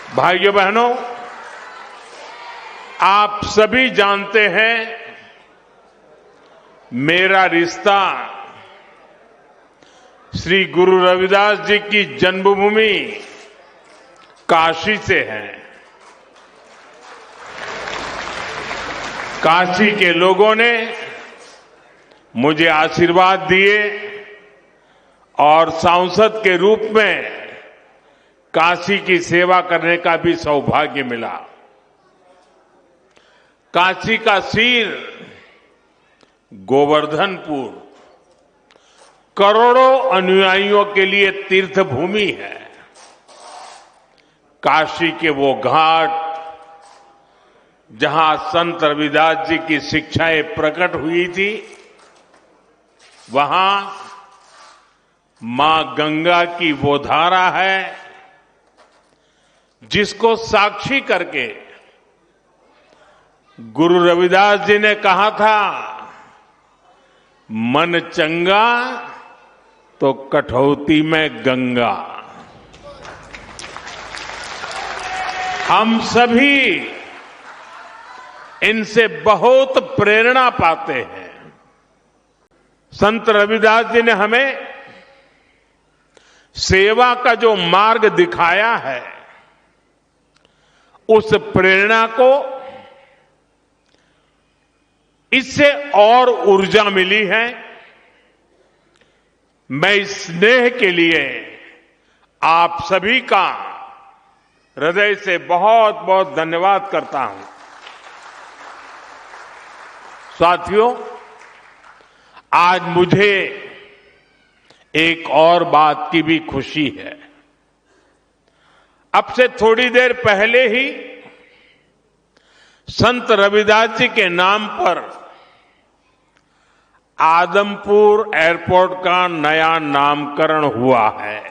भाइयों बहनों, आप सभी जानते हैं मेरा रिश्ता श्री गुरु रविदास जी की जन्मभूमि काशी से है। काशी के लोगों ने मुझे आशीर्वाद दिए और सांसद के रूप में काशी की सेवा करने का भी सौभाग्य मिला। काशी का सिर गोवर्धनपुर करोड़ों अनुयायियों के लिए तीर्थ भूमि है। काशी के वो घाट जहां संत रविदास जी की शिक्षाएं प्रकट हुई थी, वहां मां गंगा की वो धारा है जिसको साक्षी करके गुरु रविदास जी ने कहा था, मन चंगा तो कठौती में गंगा। हम सभी इनसे बहुत प्रेरणा पाते हैं। संत रविदास जी ने हमें सेवा का जो मार्ग दिखाया है, उस प्रेरणा को इससे और ऊर्जा मिली है। मैं इस स्नेह के लिए आप सभी का हृदय से बहुत बहुत धन्यवाद करता हूं। साथियों, आज मुझे एक और बात की भी खुशी है। अब से थोड़ी देर पहले ही संत रविदास जी के नाम पर आदमपुर एयरपोर्ट का नया नामकरण हुआ है।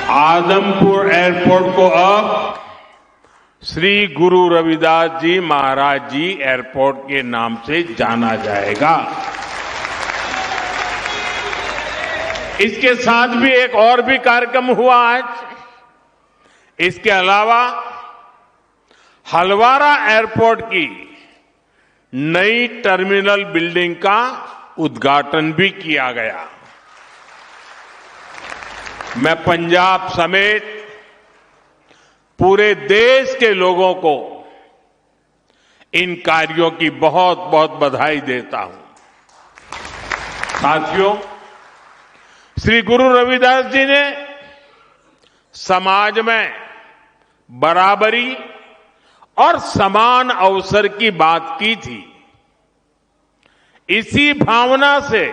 आदमपुर एयरपोर्ट को अब श्री गुरु रविदास जी महाराज जी एयरपोर्ट के नाम से जाना जाएगा। इसके साथ भी एक और भी कार्यक्रम हुआ आज। इसके अलावा हलवारा एयरपोर्ट की नई टर्मिनल बिल्डिंग का उद्घाटन भी किया गया। मैं पंजाब समेत पूरे देश के लोगों को इन कार्यों की बहुत बहुत बधाई देता हूं। साथियों, श्री गुरु रविदास जी ने समाज में बराबरी और समान अवसर की बात की थी। इसी भावना से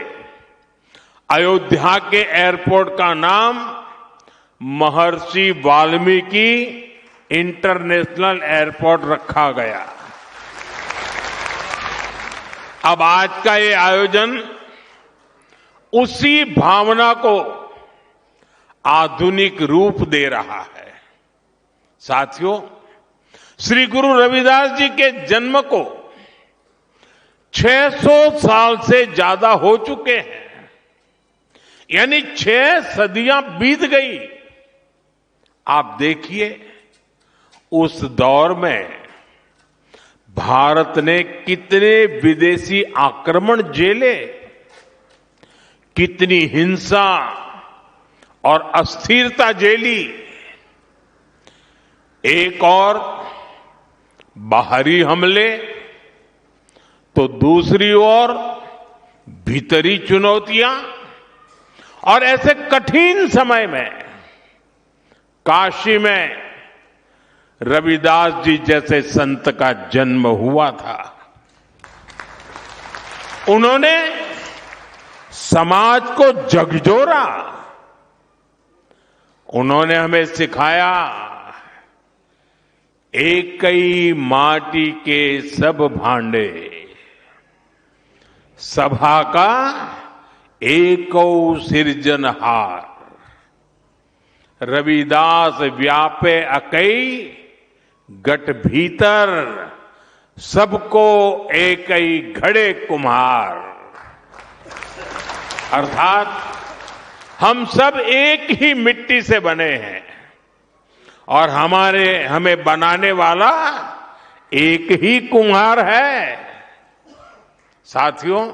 अयोध्या के एयरपोर्ट का नाम महर्षि वाल्मीकि इंटरनेशनल एयरपोर्ट रखा गया। अब आज का ये आयोजन उसी भावना को आधुनिक रूप दे रहा है। साथियों, श्री गुरु रविदास जी के जन्म को 600 साल से ज्यादा हो चुके हैं, यानी 6 सदियां बीत गई। आप देखिए, उस दौर में भारत ने कितने विदेशी आक्रमण झेले, कितनी हिंसा और अस्थिरता झेली। एक और बाहरी हमले तो दूसरी ओर भीतरी चुनौतियां, और ऐसे कठिन समय में काशी में रविदास जी जैसे संत का जन्म हुआ था। उन्होंने समाज को झकझोरा। उन्होंने हमें सिखाया, एकई माटी के सब भांडे, सभा का एको सिरजनहार। रविदास व्यापे अकई गट भीतर, सबको एकई घड़े कुम्हार। अर्थात हम सब एक ही मिट्टी से बने हैं और हमें बनाने वाला एक ही कुम्हार है। साथियों,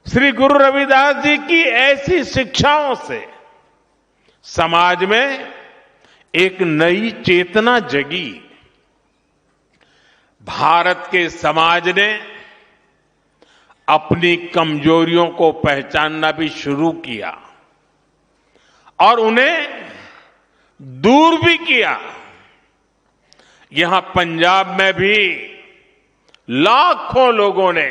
श्री गुरु रविदास जी की ऐसी शिक्षाओं से समाज में एक नई चेतना जगी। भारत के समाज ने अपनी कमजोरियों को पहचानना भी शुरू किया और उन्हें दूर भी किया। यहां पंजाब में भी लाखों लोगों ने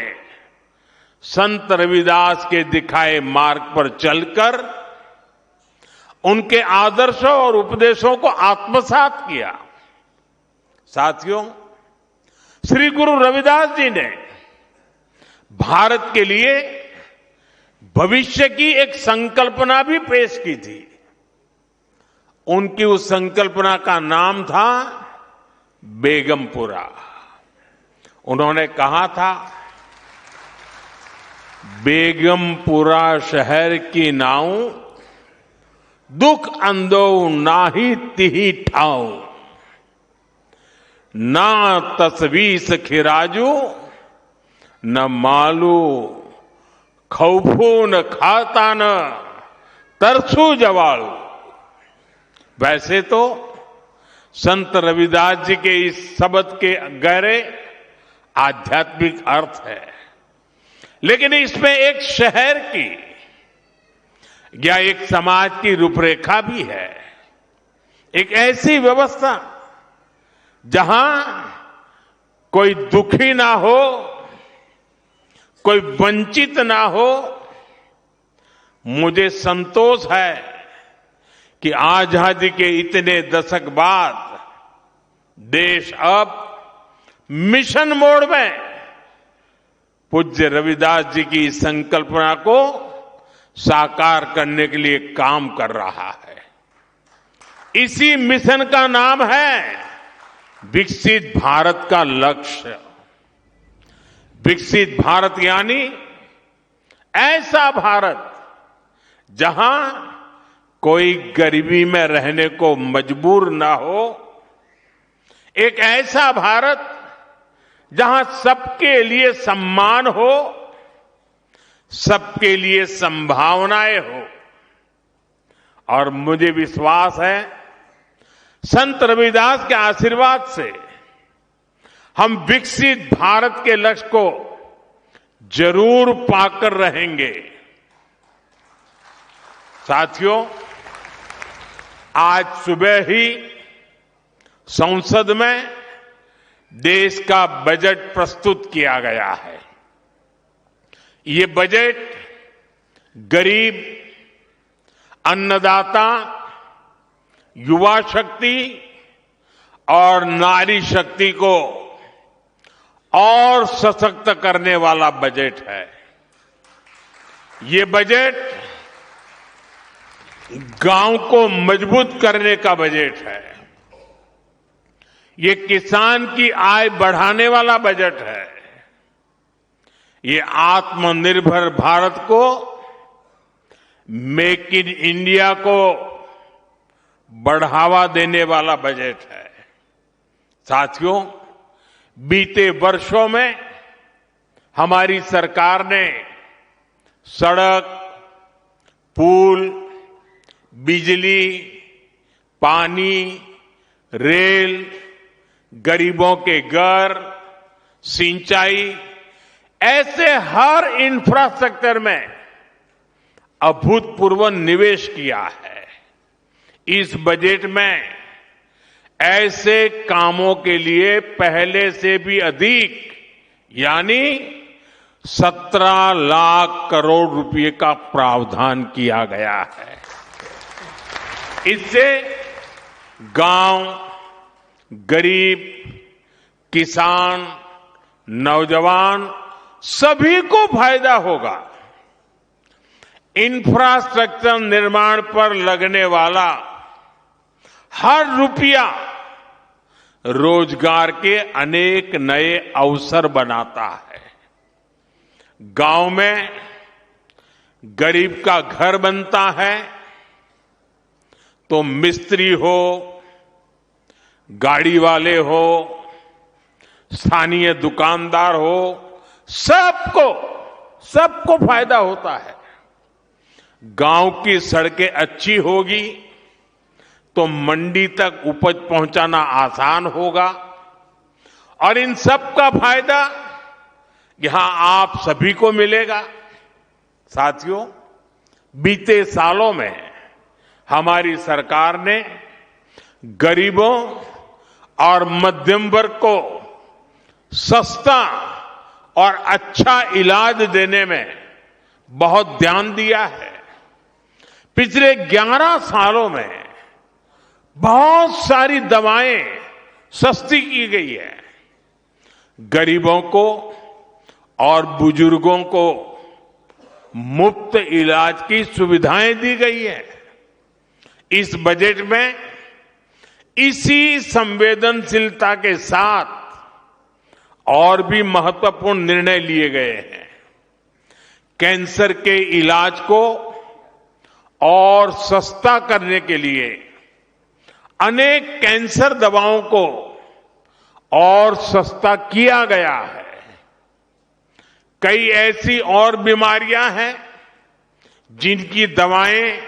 संत रविदास के दिखाए मार्ग पर चलकर उनके आदर्शों और उपदेशों को आत्मसात किया। साथियों, श्री गुरु रविदास जी ने भारत के लिए भविष्य की एक संकल्पना भी पेश की थी। उनकी उस संकल्पना का नाम था बेगमपुरा। उन्होंने कहा था, बेगमपुरा शहर की नाऊ, दुख अंदो नाही तिही ठाऊ, ना तस्वीस खिराजू, न मालू खौफू न खाता न तरसू जवालू। वैसे तो संत रविदास जी के इस शब्द के गहरे आध्यात्मिक अर्थ है, लेकिन इसमें एक शहर की या एक समाज की रूपरेखा भी है। एक ऐसी व्यवस्था जहां कोई दुखी ना हो, कोई वंचित ना हो। मुझे संतोष है कि आजादी के इतने दशक बाद देश अब मिशन मोड में पूज्य रविदास जी की संकल्पना को साकार करने के लिए काम कर रहा है। इसी मिशन का नाम है विकसित भारत का लक्ष्य। विकसित भारत यानी ऐसा भारत जहां कोई गरीबी में रहने को मजबूर ना हो, एक ऐसा भारत जहां सबके लिए सम्मान हो, सबके लिए संभावनाएं हो। और मुझे विश्वास है संत रविदास के आशीर्वाद से हम विकसित भारत के लक्ष्य को जरूर पाकर रहेंगे। साथियों, आज सुबह ही संसद में देश का बजट प्रस्तुत किया गया है। ये बजट गरीब, अन्नदाता, युवा शक्ति और नारी शक्ति को और सशक्त करने वाला बजट है। ये बजट गांव को मजबूत करने का बजट है। ये किसान की आय बढ़ाने वाला बजट है। ये आत्मनिर्भर भारत को, मेक इन इंडिया को बढ़ावा देने वाला बजट है। साथियों, बीते वर्षों में हमारी सरकार ने सड़क, पुल, बिजली, पानी, रेल, गरीबों के घर, सिंचाई, ऐसे हर इंफ्रास्ट्रक्चर में अभूतपूर्व निवेश किया है। इस बजट में ऐसे कामों के लिए पहले से भी अधिक यानी 17 लाख करोड़ रुपए का प्रावधान किया गया है। इससे गांव, गरीब, किसान, नौजवान सभी को फायदा होगा। इंफ्रास्ट्रक्चर निर्माण पर लगने वाला हर रुपया रोजगार के अनेक नए अवसर बनाता है। गांव में गरीब का घर बनता है तो मिस्त्री हो, गाड़ी वाले हो, स्थानीय दुकानदार हो, सबको फायदा होता है। गांव की सड़कें अच्छी होगी तो मंडी तक उपज पहुंचाना आसान होगा और इन सब का फायदा यहां आप सभी को मिलेगा। साथियों, बीते सालों में हमारी सरकार ने गरीबों और मध्यम वर्ग को सस्ता और अच्छा इलाज देने में बहुत ध्यान दिया है। पिछले 11 सालों में बहुत सारी दवाएं सस्ती की गई है। गरीबों को और बुजुर्गों को मुफ्त इलाज की सुविधाएं दी गई है। इस बजट में इसी संवेदनशीलता के साथ और भी महत्वपूर्ण निर्णय लिए गए हैं। कैंसर के इलाज को और सस्ता करने के लिए अनेक कैंसर दवाओं को और सस्ता किया गया है। कई ऐसी और बीमारियां हैं जिनकी दवाएं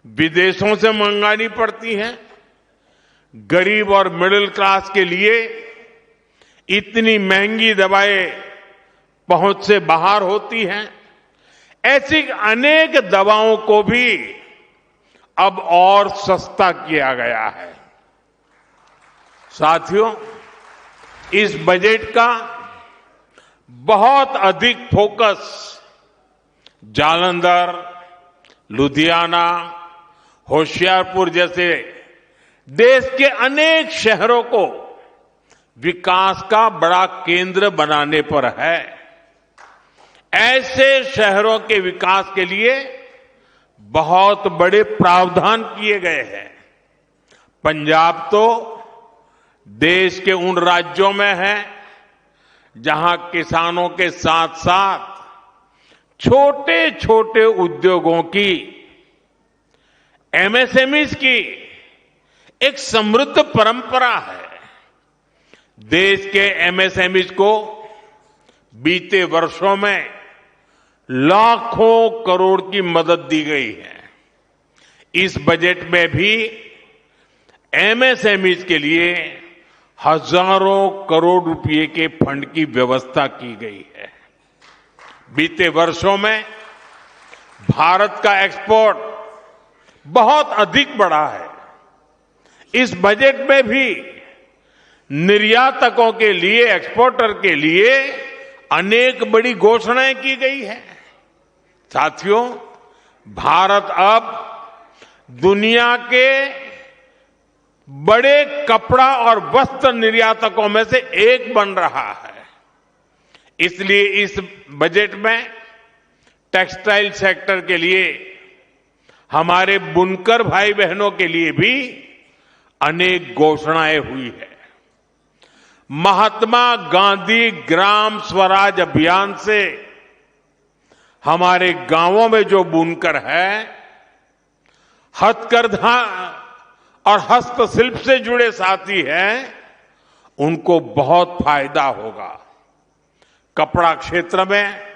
विदेशों से मंगानी पड़ती हैं। गरीब और मिडिल क्लास के लिए इतनी महंगी दवाएं पहुंच से बाहर होती हैं। ऐसी अनेक दवाओं को भी अब और सस्ता किया गया है। साथियों, इस बजट का बहुत अधिक फोकस जालंधर, लुधियाना, होशियारपुर जैसे देश के अनेक शहरों को विकास का बड़ा केंद्र बनाने पर है। ऐसे शहरों के विकास के लिए बहुत बड़े प्रावधान किए गए हैं। पंजाब तो देश के उन राज्यों में है जहां किसानों के साथ साथ छोटे छोटे उद्योगों की, एमएसएमईज की एक समृद्ध परंपरा है। देश के एमएसएमईज को बीते वर्षों में लाखों करोड़ की मदद दी गई है। इस बजट में भी एमएसएमईज के लिए हजारों करोड़ रुपए के फंड की व्यवस्था की गई है। बीते वर्षों में भारत का एक्सपोर्ट बहुत अधिक बढ़ा है। इस बजट में भी निर्यातकों के लिए, एक्सपोर्टर के लिए अनेक बड़ी घोषणाएं की गई है। साथियों, भारत अब दुनिया के बड़े कपड़ा और वस्त्र निर्यातकों में से एक बन रहा है। इसलिए इस बजट में टेक्सटाइल सेक्टर के लिए, हमारे बुनकर भाई बहनों के लिए भी अनेक घोषणाएं हुई है। महात्मा गांधी ग्राम स्वराज अभियान से हमारे गांवों में जो बुनकर है, हथकरघा और हस्तशिल्प से जुड़े साथी हैं, उनको बहुत फायदा होगा। कपड़ा क्षेत्र में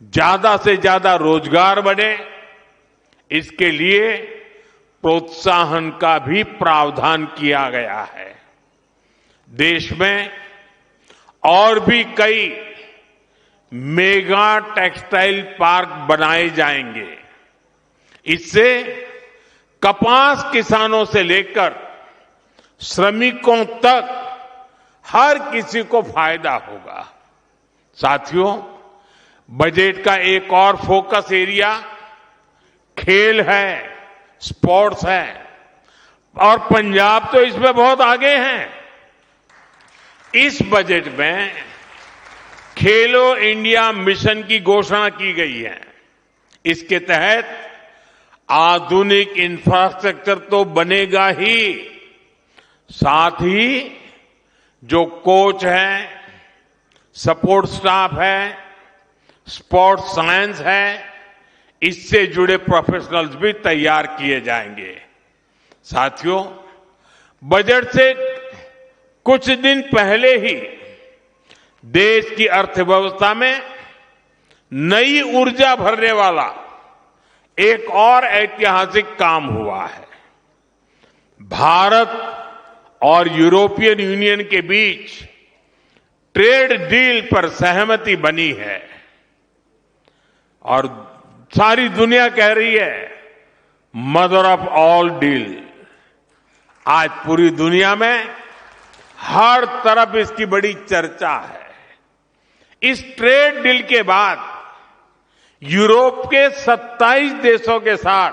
ज्यादा से ज्यादा रोजगार बने, इसके लिए प्रोत्साहन का भी प्रावधान किया गया है। देश में और भी कई मेगा टेक्सटाइल पार्क बनाए जाएंगे। इससे कपास किसानों से लेकर श्रमिकों तक हर किसी को फायदा होगा। साथियों, बजट का एक और फोकस एरिया खेल है, स्पोर्ट्स है, और पंजाब तो इसमें बहुत आगे है। इस बजट में खेलो इंडिया मिशन की घोषणा की गई है। इसके तहत आधुनिक इंफ्रास्ट्रक्चर तो बनेगा ही, साथ ही जो कोच हैं, सपोर्ट स्टाफ है, स्पोर्ट्स साइंस है, इससे जुड़े प्रोफेशनल्स भी तैयार किए जाएंगे। साथियों, बजट से कुछ दिन पहले ही देश की अर्थव्यवस्था में नई ऊर्जा भरने वाला एक और ऐतिहासिक काम हुआ है। भारत और यूरोपियन यूनियन के बीच ट्रेड डील पर सहमति बनी है और सारी दुनिया कह रही है मदर ऑफ ऑल डील। आज पूरी दुनिया में हर तरफ इसकी बड़ी चर्चा है। इस ट्रेड डील के बाद यूरोप के 27 देशों के साथ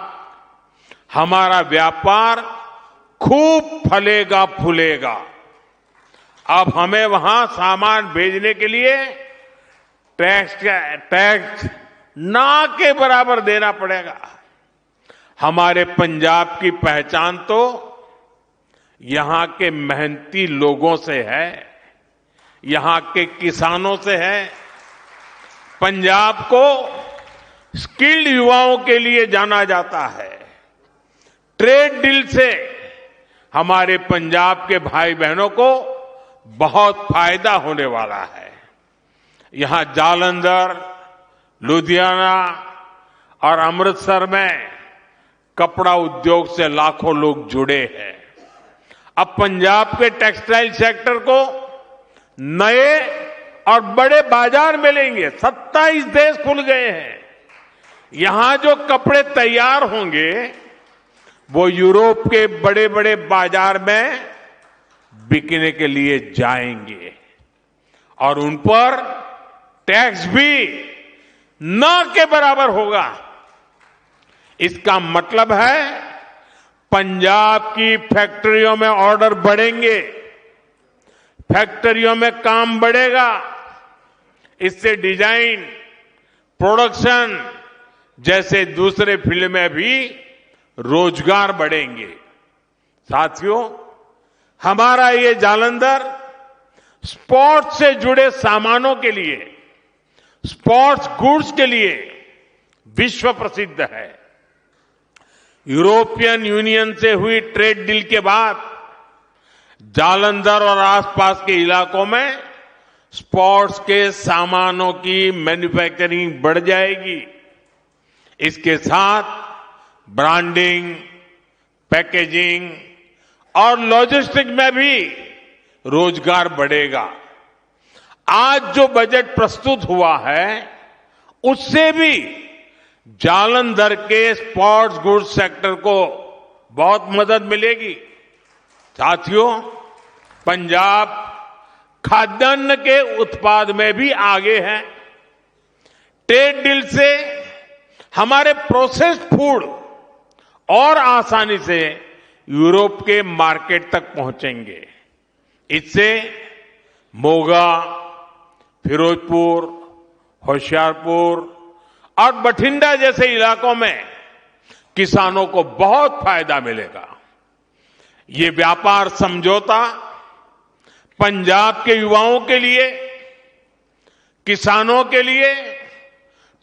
हमारा व्यापार खूब फलेगा फूलेगा। अब हमें वहां सामान भेजने के लिए टैक्स ना के बराबर देना पड़ेगा। हमारे पंजाब की पहचान तो यहां के मेहनती लोगों से है, यहां के किसानों से है। पंजाब को स्किल्ड युवाओं के लिए जाना जाता है। ट्रेड डील से हमारे पंजाब के भाई बहनों को बहुत फायदा होने वाला है। यहां जालंधर, लुधियाना और अमृतसर में कपड़ा उद्योग से लाखों लोग जुड़े हैं। अब पंजाब के टेक्सटाइल सेक्टर को नए और बड़े बाजार मिलेंगे। 27 देश खुल गए हैं। यहां जो कपड़े तैयार होंगे वो यूरोप के बड़े बड़े बाजार में बिकने के लिए जाएंगे और उन पर टैक्स भी न के बराबर होगा। इसका मतलब है पंजाब की फैक्ट्रियों में ऑर्डर बढ़ेंगे, फैक्ट्रियों में काम बढ़ेगा। इससे डिजाइन, प्रोडक्शन जैसे दूसरे फील्ड में भी रोजगार बढ़ेंगे। साथियों, हमारा ये जालंधर स्पोर्ट्स से जुड़े सामानों के लिए, स्पोर्ट्स गुड्स के लिए विश्व प्रसिद्ध है। यूरोपियन यूनियन से हुई ट्रेड डील के बाद जालंधर और आसपास के इलाकों में स्पोर्ट्स के सामानों की मैन्युफैक्चरिंग बढ़ जाएगी। इसके साथ ब्रांडिंग, पैकेजिंग और लॉजिस्टिक में भी रोजगार बढ़ेगा। आज जो बजट प्रस्तुत हुआ है उससे भी जालंधर के स्पोर्ट्स गुड्स सेक्टर को बहुत मदद मिलेगी। साथियों, पंजाब खाद्यान्न के उत्पाद में भी आगे है। ट्रेड डील से हमारे प्रोसेस्ड फूड और आसानी से यूरोप के मार्केट तक पहुंचेंगे। इससे मोगा, फिरोजपुर, होशियारपुर और बठिंडा जैसे इलाकों में किसानों को बहुत फायदा मिलेगा। ये व्यापार समझौता पंजाब के युवाओं के लिए, किसानों के लिए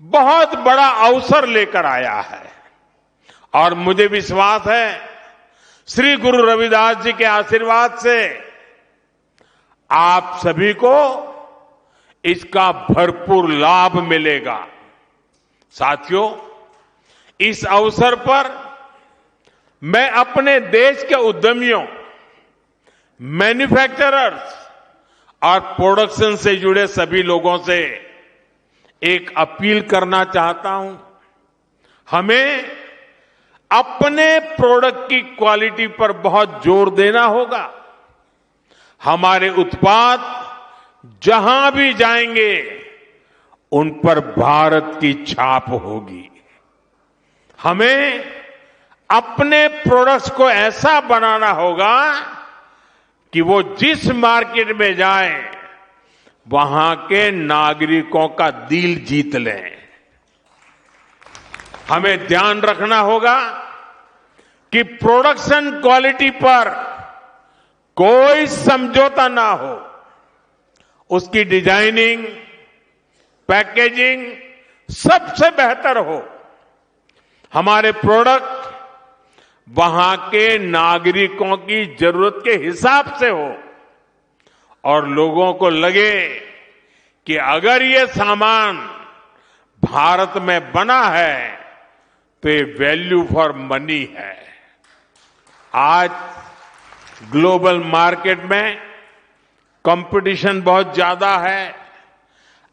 बहुत बड़ा अवसर लेकर आया है और मुझे विश्वास है श्री गुरु रविदास जी के आशीर्वाद से आप सभी को इसका भरपूर लाभ मिलेगा। साथियों, इस अवसर पर मैं अपने देश के उद्यमियों, मैन्युफैक्चरर्स और प्रोडक्शन से जुड़े सभी लोगों से एक अपील करना चाहता हूं। हमें अपने प्रोडक्ट की क्वालिटी पर बहुत जोर देना होगा। हमारे उत्पाद जहां भी जाएंगे उन पर भारत की छाप होगी। हमें अपने प्रोडक्ट्स को ऐसा बनाना होगा कि वो जिस मार्केट में जाए वहां के नागरिकों का दिल जीत लें। हमें ध्यान रखना होगा कि प्रोडक्शन क्वालिटी पर कोई समझौता ना हो। उसकी डिजाइनिंग, पैकेजिंग सबसे बेहतर हो। हमारे प्रोडक्ट वहां के नागरिकों की जरूरत के हिसाब से हो और लोगों को लगे कि अगर ये सामान भारत में बना है तो ये वैल्यू फॉर मनी है। आज ग्लोबल मार्केट में कंपटीशन बहुत ज्यादा है।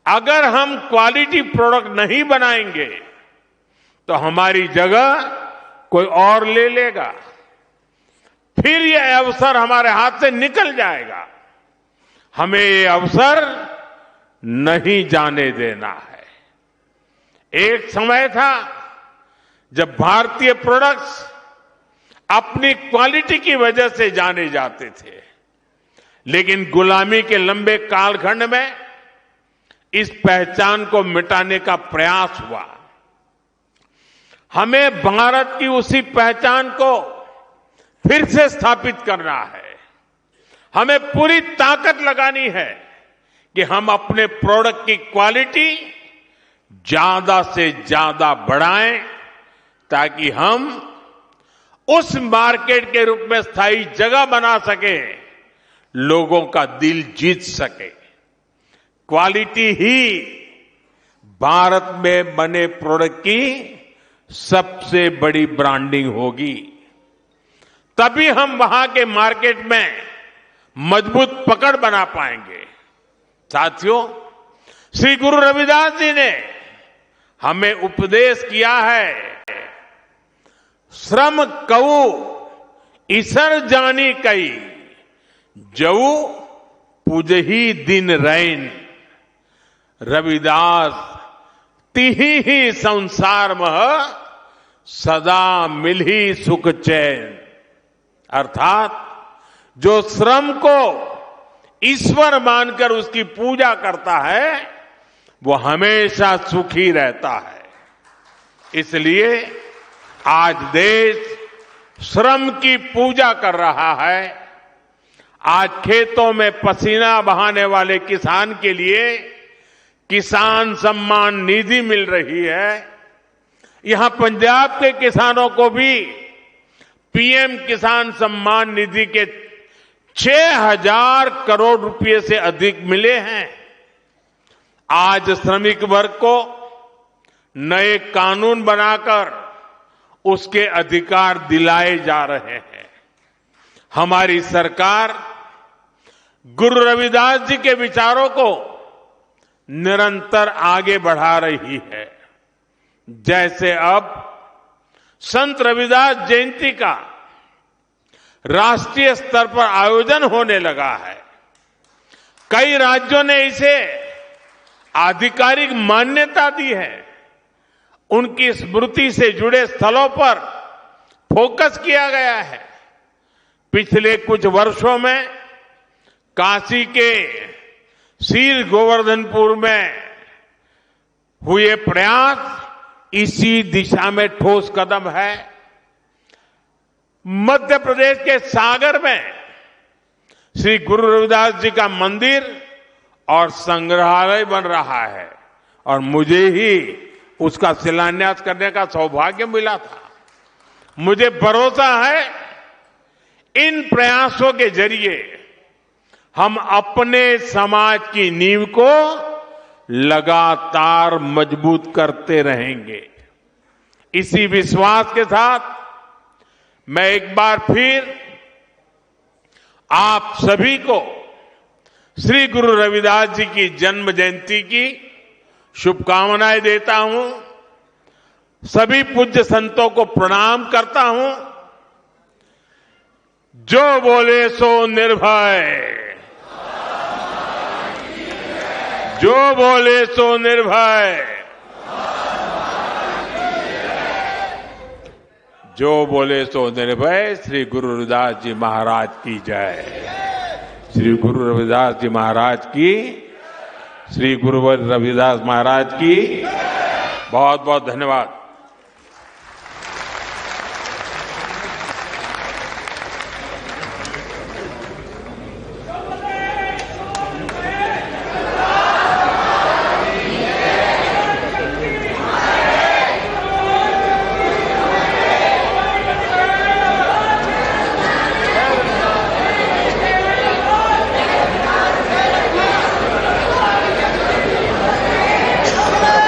अगर हम क्वालिटी प्रोडक्ट नहीं बनाएंगे तो हमारी जगह कोई और ले लेगा, फिर ये अवसर हमारे हाथ से निकल जाएगा। हमें ये अवसर नहीं जाने देना है। एक समय था जब भारतीय प्रोडक्ट्स अपनी क्वालिटी की वजह से जाने जाते थे, लेकिन गुलामी के लंबे कालखंड में इस पहचान को मिटाने का प्रयास हुआ। हमें भारत की उसी पहचान को फिर से स्थापित करना है। हमें पूरी ताकत लगानी है कि हम अपने प्रोडक्ट की क्वालिटी ज्यादा से ज्यादा बढ़ाएं, ताकि हम उस मार्केट के रूप में स्थायी जगह बना सके, लोगों का दिल जीत सके। क्वालिटी ही भारत में बने प्रोडक्ट की सबसे बड़ी ब्रांडिंग होगी। तभी हम वहां के मार्केट में मजबूत पकड़ बना पाएंगे। साथियों, श्री गुरु रविदास जी ने हमें उपदेश किया है, श्रम कऊ ईसर जानी कई, जऊ पूजही दिन रैन। रविदास तिही ही संसार मह सदा मिलही सुख चैन। अर्थात जो श्रम को ईश्वर मानकर उसकी पूजा करता है वो हमेशा सुखी रहता है। इसलिए आज देश श्रम की पूजा कर रहा है। आज खेतों में पसीना बहाने वाले किसान के लिए किसान सम्मान निधि मिल रही है। यहां पंजाब के किसानों को भी पीएम किसान सम्मान निधि के 6,000 करोड़ रुपए से अधिक मिले हैं। आज श्रमिक वर्ग को नए कानून बनाकर उसके अधिकार दिलाए जा रहे हैं। हमारी सरकार गुरु रविदास जी के विचारों को निरंतर आगे बढ़ा रही है। जैसे अब संत रविदास जयंती का राष्ट्रीय स्तर पर आयोजन होने लगा है। कई राज्यों ने इसे आधिकारिक मान्यता दी है। उनकी स्मृति से जुड़े स्थलों पर फोकस किया गया है। पिछले कुछ वर्षों में काशी के श्री गोवर्धनपुर में हुए प्रयास इसी दिशा में ठोस कदम है। मध्य प्रदेश के सागर में श्री गुरु रविदास जी का मंदिर और संग्रहालय बन रहा है और मुझे ही उसका शिलान्यास करने का सौभाग्य मिला था। मुझे भरोसा है इन प्रयासों के जरिए हम अपने समाज की नींव को लगातार मजबूत करते रहेंगे। इसी विश्वास के साथ मैं एक बार फिर आप सभी को श्री गुरु रविदास जी की जन्म जयंती की शुभकामनाएं देता हूं। सभी पूज्य संतों को प्रणाम करता हूं। जो बोले सो निर्भय, जो बोले सो निर्भय, जो बोले सो निर्भय। श्री गुरु रविदास जी महाराज की जय। श्री गुरु रविदास जी महाराज की, श्री गुरु रविदास महाराज की बहुत बहुत धन्यवाद।